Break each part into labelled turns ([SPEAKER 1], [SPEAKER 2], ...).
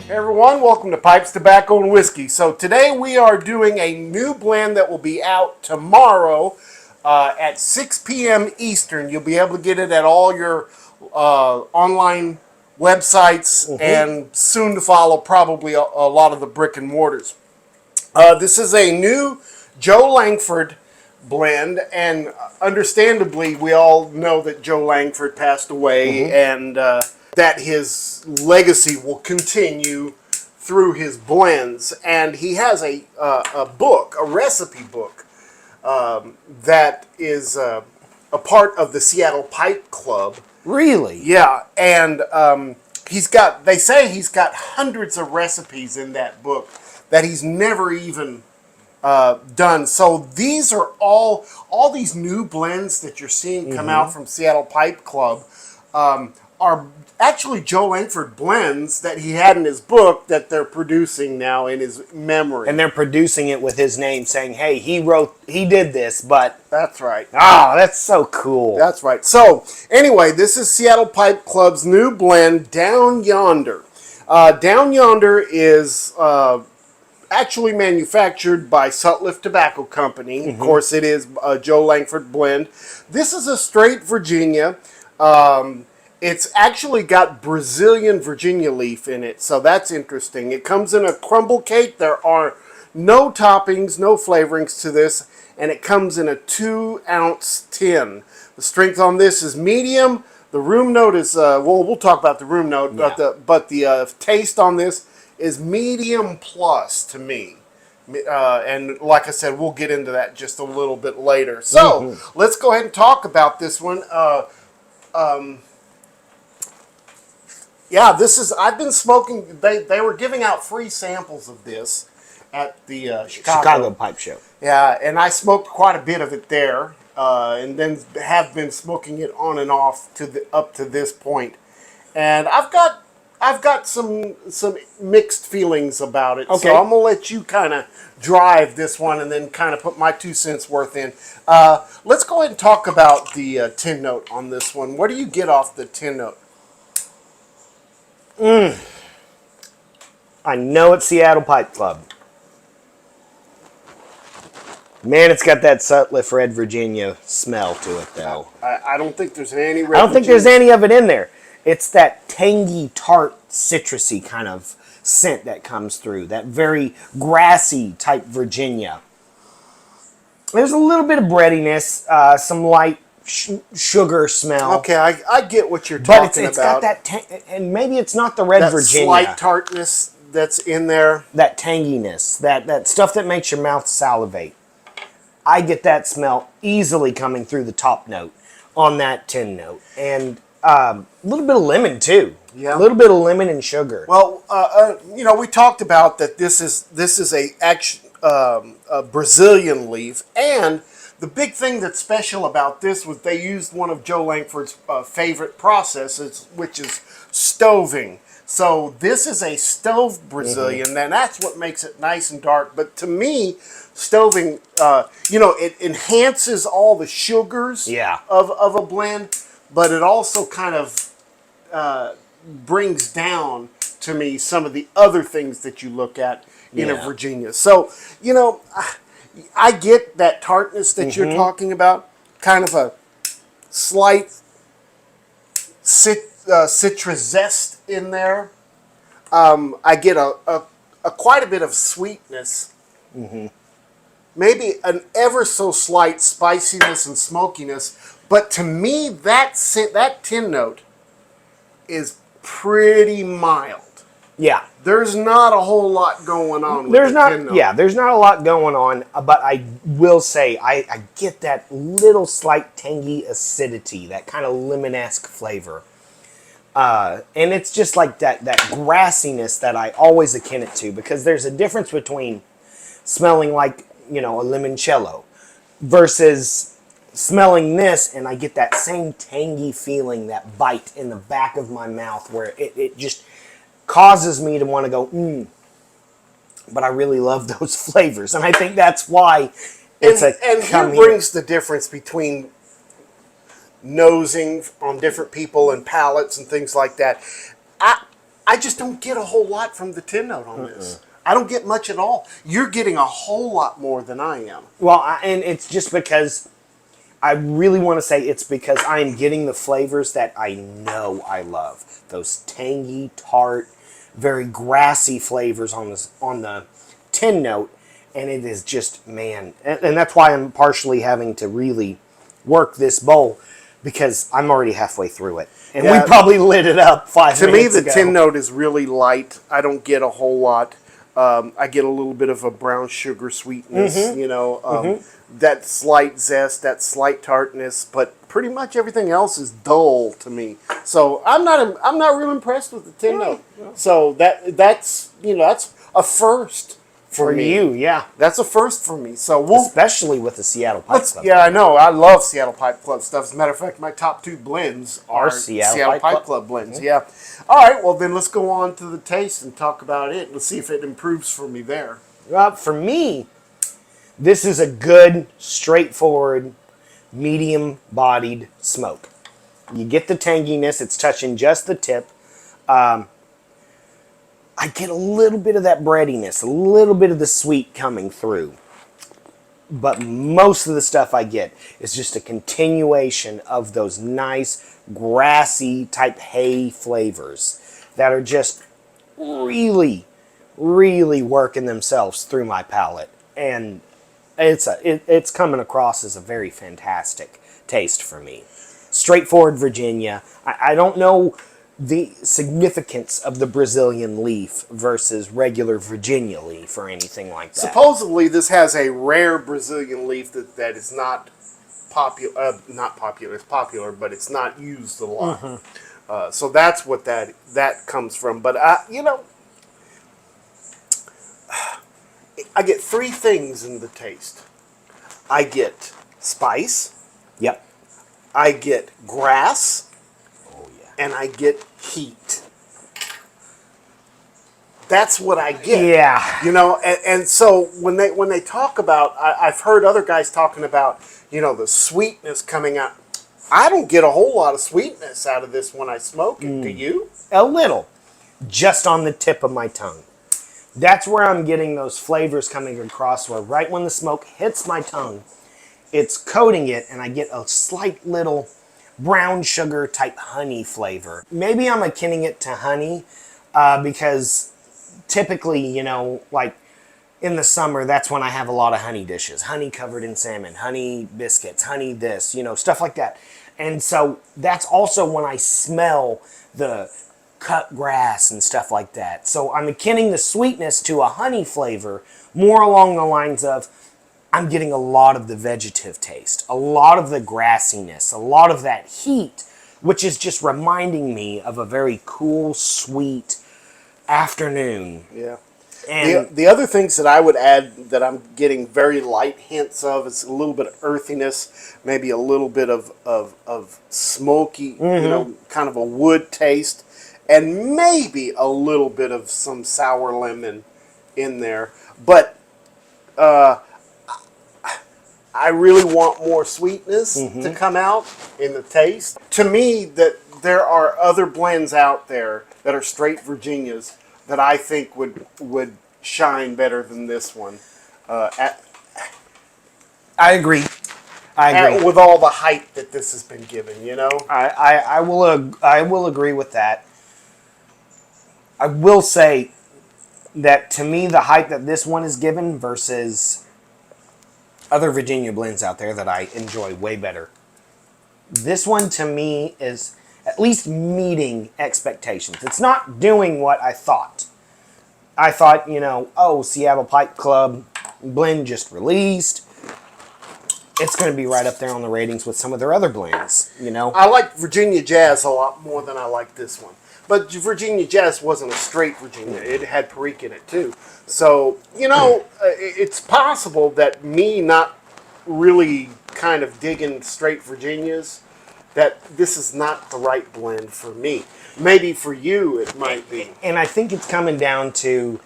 [SPEAKER 1] Hey everyone, welcome to Pipes, Tobacco, and Whiskey. So today we are doing a new blend that will be out tomorrow at 6 p.m. Eastern. You'll be able to get it at all your online websites and soon to follow probably a lot of the brick and mortars. This is a new Joe Lankford blend, and understandably we all know that Joe Lankford passed away and that his legacy will continue through his blends. And he has a book, a recipe book, that is a part of the Seattle Pipe Club.
[SPEAKER 2] Really?
[SPEAKER 1] Yeah, and they say he's got hundreds of recipes in that book that he's never even done. So these are all these new blends that you're seeing come out from Seattle Pipe Club are actually Joe Lankford blends that he had in his book that they're producing now in his memory.
[SPEAKER 2] And they're producing it with his name, saying, hey, he did this, but...
[SPEAKER 1] That's right.
[SPEAKER 2] Ah, that's so cool.
[SPEAKER 1] That's right. So, anyway, this is Seattle Pipe Club's new blend, Down Yonder. Down Yonder is actually manufactured by Sutliff Tobacco Company. Of course, it is a Joe Lankford blend. This is a straight Virginia. It's actually got Brazilian Virginia leaf in it, so that's interesting. It comes in a crumble cake. There are no toppings, no flavorings to this, and it comes in a 2-ounce tin. The strength on this is medium. The room note is, we'll talk about the room note, but the taste on this is medium plus to me. And like I said, we'll get into that just a little bit later. So let's go ahead and talk about this one. Yeah, this is, I've been smoking, they were giving out free samples of this at the
[SPEAKER 2] Chicago Pipe Show.
[SPEAKER 1] Yeah, and I smoked quite a bit of it there, and then have been smoking it on and off up to this point. And I've got some mixed feelings about it.
[SPEAKER 2] Okay.
[SPEAKER 1] So I'm gonna let you kind of drive this one and then kind of put my 2 cents worth in. Let's go ahead and talk about the tin note on this one. What do you get off the tin note?
[SPEAKER 2] I know it's Seattle Pipe Club. Man, it's got that Sutliff Red Virginia smell to it, though.
[SPEAKER 1] I don't think there's any red
[SPEAKER 2] I don't think there's any of it in there. It's that tangy, tart, citrusy kind of scent that comes through. That very grassy type Virginia. There's a little bit of breadiness, some light sugar smell.
[SPEAKER 1] Okay, I get what you're talking about.
[SPEAKER 2] But it's got that, and maybe it's not the red Virginia.
[SPEAKER 1] Slight tartness that's in there.
[SPEAKER 2] That tanginess, that stuff that makes your mouth salivate. I get that smell easily coming through the top note on that tin note. And a little bit of lemon, too.
[SPEAKER 1] Yeah.
[SPEAKER 2] A little bit of lemon and sugar.
[SPEAKER 1] Well, we talked about that this is a Brazilian leaf, and the big thing that's special about this was they used one of Joe Lankford's favorite processes, which is stoving. So this is a stove Brazilian, and that's what makes it nice and dark. But to me, stoving, it enhances all the sugars of a blend, but it also kind of brings down, to me, some of the other things that you look at in a Virginia. So, I get that tartness that you're talking about, kind of a slight citrus zest in there. I get a quite a bit of sweetness. Maybe an ever so slight spiciness and smokiness. But to me, that tin note is pretty mild.
[SPEAKER 2] Yeah.
[SPEAKER 1] There's not a whole lot going on with the tin note.
[SPEAKER 2] Yeah, there's not a lot going on, but I will say I get that little slight tangy acidity, that kind of lemon-esque flavor. And it's just like that grassiness that I always akin it to, because there's a difference between smelling like, a limoncello versus smelling this and I get that same tangy feeling, that bite in the back of my mouth where it just causes me to want to go, but I really love those flavors. And I think that's why it's
[SPEAKER 1] and here brings the difference between nosing on different people and palates and things like that. I just don't get a whole lot from the tin note on this. I don't get much at all. You're getting a whole lot more than I am.
[SPEAKER 2] Well, and it's just because I really want to say it's because I'm getting the flavors that I know I love. Those tangy, tart, very grassy flavors on the tin note, and it is just, man, and that's why I'm partially having to really work this bowl, because I'm already halfway through it. And
[SPEAKER 1] Yeah.
[SPEAKER 2] we probably lit it up 5
[SPEAKER 1] To me,
[SPEAKER 2] minutes
[SPEAKER 1] the
[SPEAKER 2] ago.
[SPEAKER 1] tin note is really light. I don't get a whole lot. I get a little bit of a brown sugar sweetness, that slight zest, that slight tartness, but pretty much everything else is dull to me. So I'm not real impressed with the tin note. So that's a first for me.
[SPEAKER 2] you, yeah.
[SPEAKER 1] That's a first for me. So we'll
[SPEAKER 2] Especially with the Seattle Pipe Club.
[SPEAKER 1] yeah, I know. I love Seattle Pipe Club stuff. As a matter of fact, my top 2 blends are
[SPEAKER 2] Seattle
[SPEAKER 1] Pipe Club blends. Yeah. All right. Well, then let's go on to the taste and talk about it. Let's see if it improves for me there.
[SPEAKER 2] For me, this is a good, straightforward, medium-bodied smoke. You get the tanginess. It's touching just the tip. I get a little bit of that breadiness, a little bit of the sweet coming through. But most of the stuff I get is just a continuation of those nice, grassy type hay flavors that are just really, really working themselves through my palate. And it's coming across as a very fantastic taste for me. Straightforward Virginia. I don't know the significance of the Brazilian leaf versus regular Virginia leaf or anything like that.
[SPEAKER 1] Supposedly, this has a rare Brazilian leaf that is not popular. Not popular. It's popular, but it's not used a lot. So that's what that comes from. But I get 3 things in the taste. I get spice.
[SPEAKER 2] Yep.
[SPEAKER 1] I get grass.
[SPEAKER 2] Oh yeah.
[SPEAKER 1] And I get heat. That's what I get.
[SPEAKER 2] Yeah.
[SPEAKER 1] And so when they talk about, I've heard other guys talking about, the sweetness coming out. I don't get a whole lot of sweetness out of this when I smoke it. Do you?
[SPEAKER 2] A little. Just on the tip of my tongue. That's where I'm getting those flavors coming across, where right when the smoke hits my tongue, it's coating it, and I get a slight little brown sugar type honey flavor. Maybe I'm akinning it to honey because typically, like in the summer, that's when I have a lot of honey dishes. Honey covered in salmon, honey biscuits, honey this, stuff like that. And so that's also when I smell the cut grass and stuff like that. So I'm akinning the sweetness to a honey flavor, more along the lines of I'm getting a lot of the vegetative taste, a lot of the grassiness, a lot of that heat, which is just reminding me of a very cool, sweet afternoon.
[SPEAKER 1] Yeah.
[SPEAKER 2] And
[SPEAKER 1] the other things that I would add that I'm getting very light hints of is a little bit of earthiness, maybe a little bit of smoky, kind of a wood taste, and maybe a little bit of some sour lemon in there. But I really want more sweetness to come out in the taste. To me, that there are other blends out there that are straight Virginias that I think would shine better than this one.
[SPEAKER 2] I agree.
[SPEAKER 1] With all the hype that this has been given,
[SPEAKER 2] I will agree with that. I will say that to me, the hype that this one is given versus other Virginia blends out there that I enjoy way better. This one to me is at least meeting expectations. It's not doing what I thought. I thought, Seattle Pipe Club blend just released. It's going to be right up there on the ratings with some of their other blends,
[SPEAKER 1] I like Virginia Jazz a lot more than I like this one. But Virginia Jazz wasn't a straight Virginia. It had Perique in it, too. So, it's possible that me not really kind of digging straight Virginias, that this is not the right blend for me. Maybe for you it might be.
[SPEAKER 2] And I think it's coming down to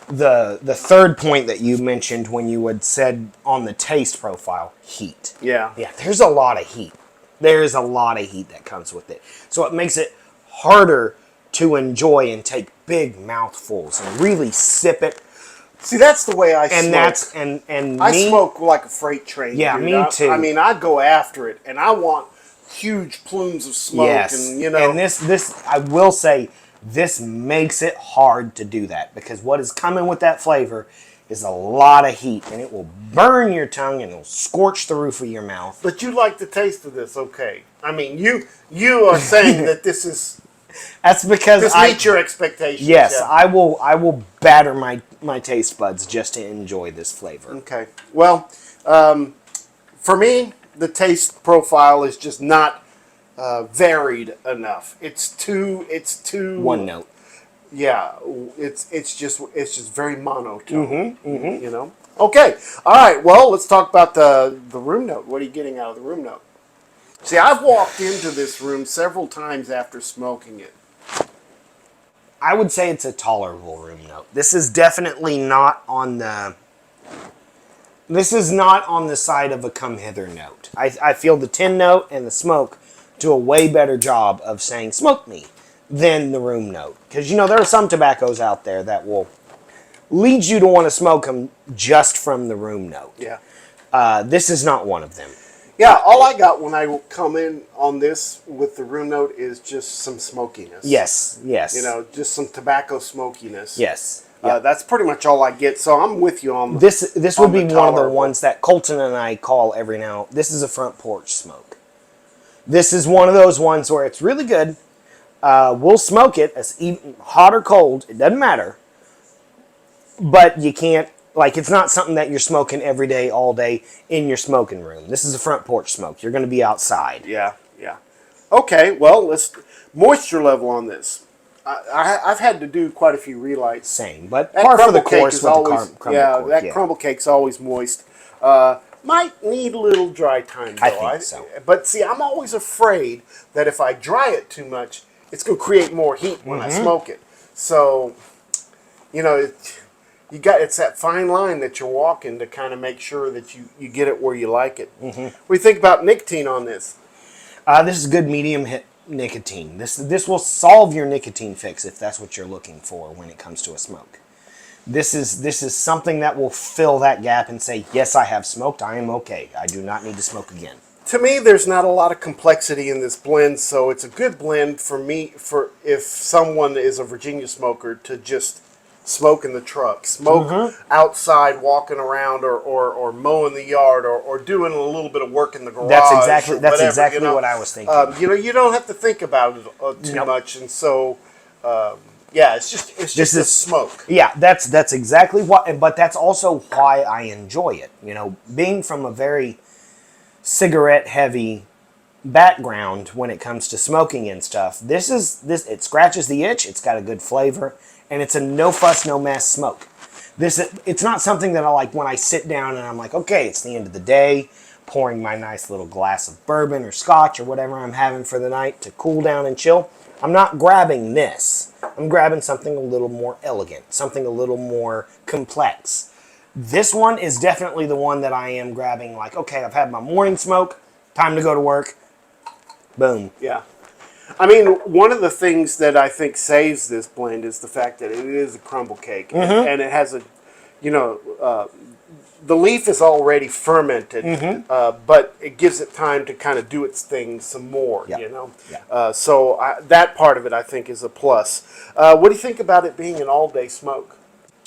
[SPEAKER 2] the third point that you mentioned when you had said on the taste profile, heat.
[SPEAKER 1] Yeah.
[SPEAKER 2] Yeah, there's a lot of heat. There's a lot of heat that comes with it. So it makes it harder to enjoy and take big mouthfuls and really sip it.
[SPEAKER 1] See, that's the way I
[SPEAKER 2] And
[SPEAKER 1] smoke.
[SPEAKER 2] that's and
[SPEAKER 1] I
[SPEAKER 2] me,
[SPEAKER 1] smoke like a freight train.
[SPEAKER 2] Yeah,
[SPEAKER 1] dude.
[SPEAKER 2] me too.
[SPEAKER 1] I mean, I go after it, and I want huge plumes of smoke.
[SPEAKER 2] yes.
[SPEAKER 1] And you know,
[SPEAKER 2] And this I will say, this makes it hard to do that, because what is coming with that flavor is a lot of heat, and it will burn your tongue and it'll scorch the roof of your mouth.
[SPEAKER 1] but you like the taste of this, okay? I mean, you are saying that
[SPEAKER 2] That's because
[SPEAKER 1] this meets your expectations.
[SPEAKER 2] Yes,
[SPEAKER 1] yeah.
[SPEAKER 2] I will batter my taste buds just to enjoy this flavor.
[SPEAKER 1] Okay. Well, for me, the taste profile is just not varied enough. It's too.
[SPEAKER 2] One note.
[SPEAKER 1] Yeah, it's just very monotone. You know. Okay. All right. Well, let's talk about the room note. What are you getting out of the room note? See, I've walked into this room several times after smoking it.
[SPEAKER 2] I would say it's a tolerable room note. This is definitely not on the. This is not on the side of a come hither note. I feel the tin note and the smoke do a way better job of saying smoke me than the room note. Because, you know, there are some tobaccos out there that will lead you to want to smoke them just from the room note.
[SPEAKER 1] Yeah.
[SPEAKER 2] This is not one of them.
[SPEAKER 1] Yeah, all I got when I come in on this with the room note is just some smokiness.
[SPEAKER 2] Yes.
[SPEAKER 1] You know, just some tobacco smokiness.
[SPEAKER 2] Yes. Yep.
[SPEAKER 1] That's pretty much all I get. So I'm with you on
[SPEAKER 2] This would be one of the
[SPEAKER 1] tolerable.
[SPEAKER 2] ones that Colton and I call every now. This is a front porch smoke. This is one of those ones where it's really good. We'll smoke it as even hot or cold. It doesn't matter. But you can't, like, it's not something that you're smoking every day, all day in your smoking room. This is a front porch smoke. You're going to be outside.
[SPEAKER 1] Yeah. Okay, well, let's moisture level on this. I've had to do quite a few relights.
[SPEAKER 2] Same, but
[SPEAKER 1] That
[SPEAKER 2] par for the
[SPEAKER 1] crumble cake
[SPEAKER 2] course
[SPEAKER 1] is
[SPEAKER 2] with
[SPEAKER 1] always
[SPEAKER 2] the crumble cork.
[SPEAKER 1] crumble cake's always moist. Might need a little dry time though.
[SPEAKER 2] I think so.
[SPEAKER 1] But see, I'm always afraid that if I dry it too much, it's going to create more heat when I smoke it. So, you know, it's that fine line that you're walking to kind of make sure that you get it where you like it. What do you think about nicotine on this?
[SPEAKER 2] This is good medium hit nicotine. This will solve your nicotine fix if that's what you're looking for when it comes to a smoke. This is something that will fill that gap and say, yes, I have smoked. I am okay. I do not need to smoke again.
[SPEAKER 1] To me, there's not a lot of complexity in this blend, so it's a good blend for me for if someone is a Virginia smoker to just smoke in the truck, smoke outside, walking around, or mowing the yard, or doing a little bit of work in the garage.
[SPEAKER 2] That's
[SPEAKER 1] whatever,
[SPEAKER 2] exactly
[SPEAKER 1] you know?
[SPEAKER 2] what I was thinking.
[SPEAKER 1] You know, you don't have to think about it too much, and so yeah, it's just a smoke.
[SPEAKER 2] Yeah, that's exactly what, but that's also why I enjoy it. You know, being from a very cigarette heavy background when it comes to smoking and stuff, it scratches the itch. It's got a good flavor, and it's a no fuss, no mess smoke. It's not something that I like when I sit down and I'm like, okay, it's the end of the day, pouring my nice little glass of bourbon or scotch or whatever I'm having for the night to cool down and chill. I'm not grabbing this. I'm grabbing something a little more elegant, something a little more complex. This one is definitely the one that I am grabbing, like, okay, I've had my morning smoke, time to go to work. Boom.
[SPEAKER 1] Yeah. I mean, one of the things that I think saves this blend is the fact that it is a crumble cake, and it has the leaf is already fermented, but it gives it time to kind of do its thing some more,
[SPEAKER 2] Yep.
[SPEAKER 1] you know?
[SPEAKER 2] Yeah.
[SPEAKER 1] So that part of it, I think, is a plus. What do you think about it being an all-day smoke?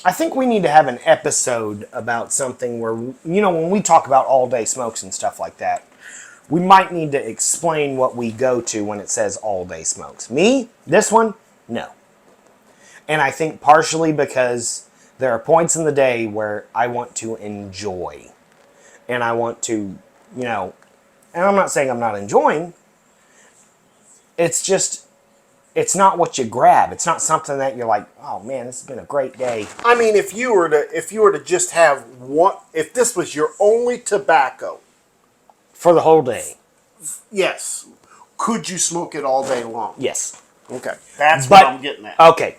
[SPEAKER 2] I think we need to have an episode about something where, you know, when we talk about all-day smokes and stuff like that, we might need to explain what we go to when it says all-day smokes. Me, this one, no. And I think partially because there are points in the day where I want to enjoy. And I want to, you know, and I'm not saying I'm not enjoying. It's just, it's not what you grab. It's not something that you're like, oh man, this has been a great day.
[SPEAKER 1] I mean, if you were to just have one, if this was your only tobacco,
[SPEAKER 2] For the whole day.
[SPEAKER 1] yes, could you smoke it all day long?
[SPEAKER 2] Yes.
[SPEAKER 1] Okay, that's what I'm getting at.
[SPEAKER 2] Okay,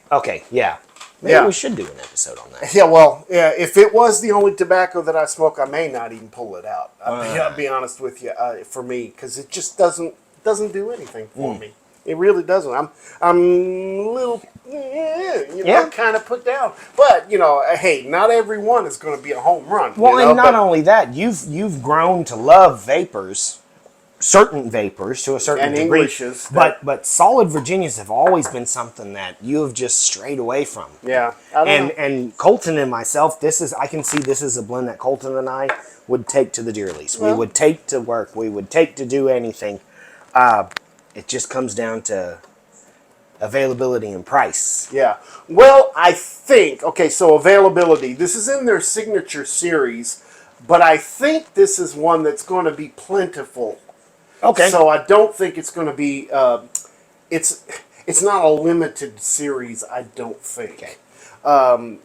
[SPEAKER 2] yeah. Maybe
[SPEAKER 1] Yeah.
[SPEAKER 2] we should do an episode on that.
[SPEAKER 1] Yeah, well, yeah. If it was the only tobacco that I smoke, I may not even pull it out. I'll be honest with you, for me, because it just doesn't do anything for me. It really doesn't. I'm a little,
[SPEAKER 2] Yeah.
[SPEAKER 1] kind of put down. But hey, not every one is going to be a home run.
[SPEAKER 2] Well, and not only that, you've grown to love vapors, certain vapors to a certain
[SPEAKER 1] And
[SPEAKER 2] degree.
[SPEAKER 1] Englishes
[SPEAKER 2] But solid Virginias have always been something that you have just strayed away from.
[SPEAKER 1] Yeah, I don't know.
[SPEAKER 2] And Colton and myself, I can see this is a blend that Colton and I would take to the deer lease. We
[SPEAKER 1] Well-
[SPEAKER 2] would take to work. We would take to do anything. It just comes down to availability and price.
[SPEAKER 1] Yeah. Well, I think, okay, so availability. This is in their signature series, but I think this is one that's going to be plentiful.
[SPEAKER 2] Okay.
[SPEAKER 1] So I don't think it's going to be, it's not a limited series, I don't think.
[SPEAKER 2] Okay.
[SPEAKER 1] Of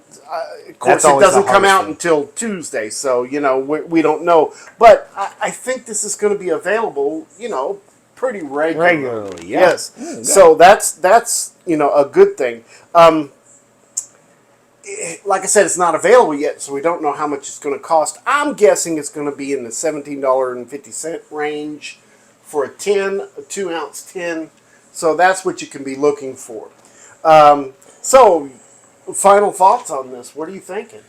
[SPEAKER 1] course,
[SPEAKER 2] That's
[SPEAKER 1] it
[SPEAKER 2] always the
[SPEAKER 1] doesn't come
[SPEAKER 2] hardest
[SPEAKER 1] out
[SPEAKER 2] thing.
[SPEAKER 1] until Tuesday, so, we don't know. But I think this is going to be available, pretty regularly.
[SPEAKER 2] Regularly, yeah.
[SPEAKER 1] Yes. So that's a good thing. Like I said, it's not available yet, so we don't know how much it's going to cost. I'm guessing it's going to be in the $17.50 range for a 2-ounce tin. So that's what you can be looking for. So, final thoughts on this. What are you thinking?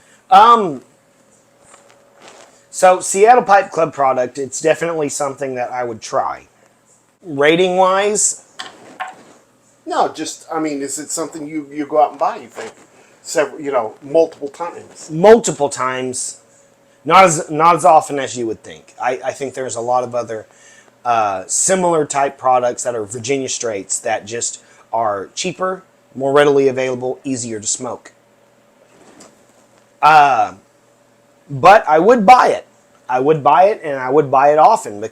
[SPEAKER 2] So Seattle Pipe Club product, it's definitely something that I would try. Rating wise,
[SPEAKER 1] No, just, is it something you go out and buy, you think? Multiple times.
[SPEAKER 2] multiple times, not as often as you would think. I think there's a lot of other similar type products that are Virginia straights that just are cheaper, more readily available, easier to smoke. But I would buy it. I would buy it, and I would buy it often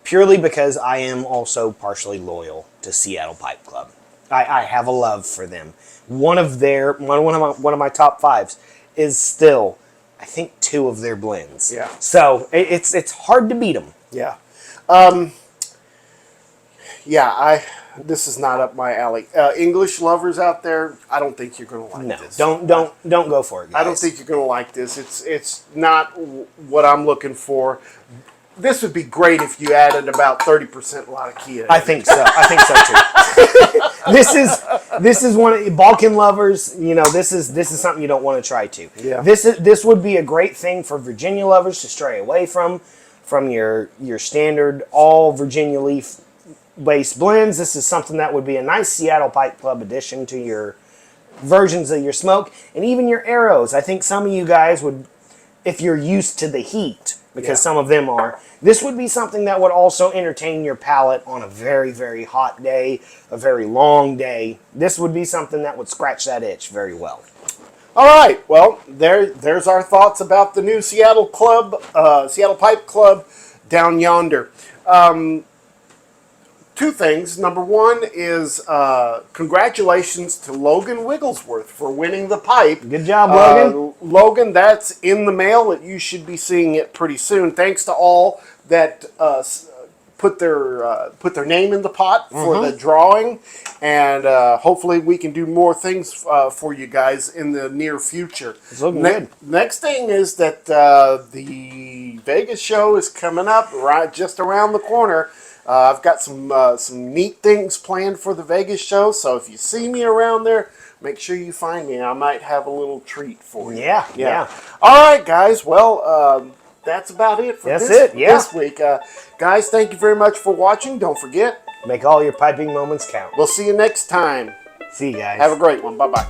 [SPEAKER 2] purely because I am also partially loyal to Seattle Pipe Club. I have a love for them. One of my top fives is still, I think, 2 of their blends.
[SPEAKER 1] Yeah.
[SPEAKER 2] So it's hard to beat them.
[SPEAKER 1] Yeah. This is not up my alley. English lovers out there, I don't think you're going to like
[SPEAKER 2] No,
[SPEAKER 1] this.
[SPEAKER 2] don't go for it, guys.
[SPEAKER 1] I don't think you're going to like this. It's not what I'm looking for. This would be great if you added about 30% Latakia.
[SPEAKER 2] I think so. I think so too. This is one of Balkan lovers. This is something you don't want to try to.
[SPEAKER 1] Yeah.
[SPEAKER 2] This would be a great thing for Virginia lovers to stray away from your standard all Virginia leaf based blends. This is something that would be a nice Seattle Pipe Club addition to your versions of your smoke and even your arrows. I think some of you guys would, if you're used to the heat, because some of them are, this would be something that would also entertain your palate on a very, very hot day, a very long day. This would be something that would scratch that itch very well.
[SPEAKER 1] All right. Well, there's our thoughts about the new Seattle Pipe Club Down Yonder. 2 things. Number 1 is congratulations to Logan Wigglesworth for winning the pipe.
[SPEAKER 2] Good job, Logan.
[SPEAKER 1] Logan, that's in the mail. You should be seeing it pretty soon. Thanks to all that put their name in the pot for the drawing, and hopefully we can do more things for you guys in the near future.
[SPEAKER 2] It's looking good.
[SPEAKER 1] Next thing is that the Vegas show is coming up right just around the corner. I've got some neat things planned for the Vegas show, so if you see me around there, make sure you find me. I might have a little treat for you.
[SPEAKER 2] Yeah.
[SPEAKER 1] All right, guys. Well, that's about it for this week. Guys, thank you very much for watching. Don't forget,
[SPEAKER 2] Make all your piping moments count.
[SPEAKER 1] we'll see you next time.
[SPEAKER 2] See you guys.
[SPEAKER 1] Have a great one. Bye-bye.